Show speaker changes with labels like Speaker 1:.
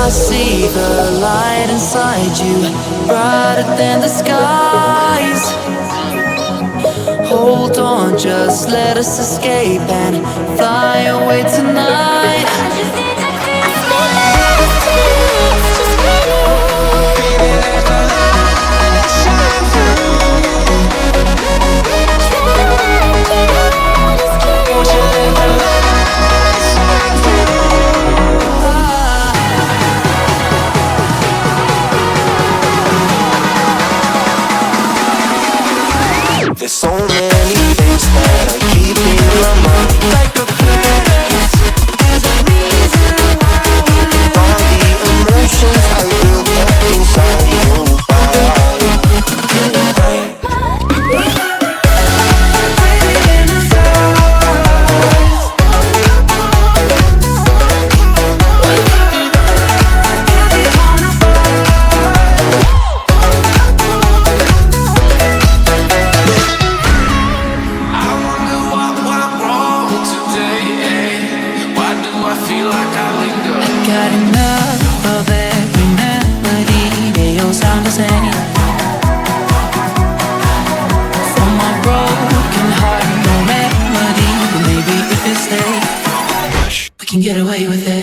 Speaker 1: I see the light inside you, brighter than the skies. Hold on, just let us escape and fly away tonight.
Speaker 2: There's so many things that I keep in my mind, like a past. There's a reason why all the emotions I built up inside you.
Speaker 1: Got enough of every melody, they all sound the same. For my broken heart, no remedy, but maybe if it stays, we can get away with it.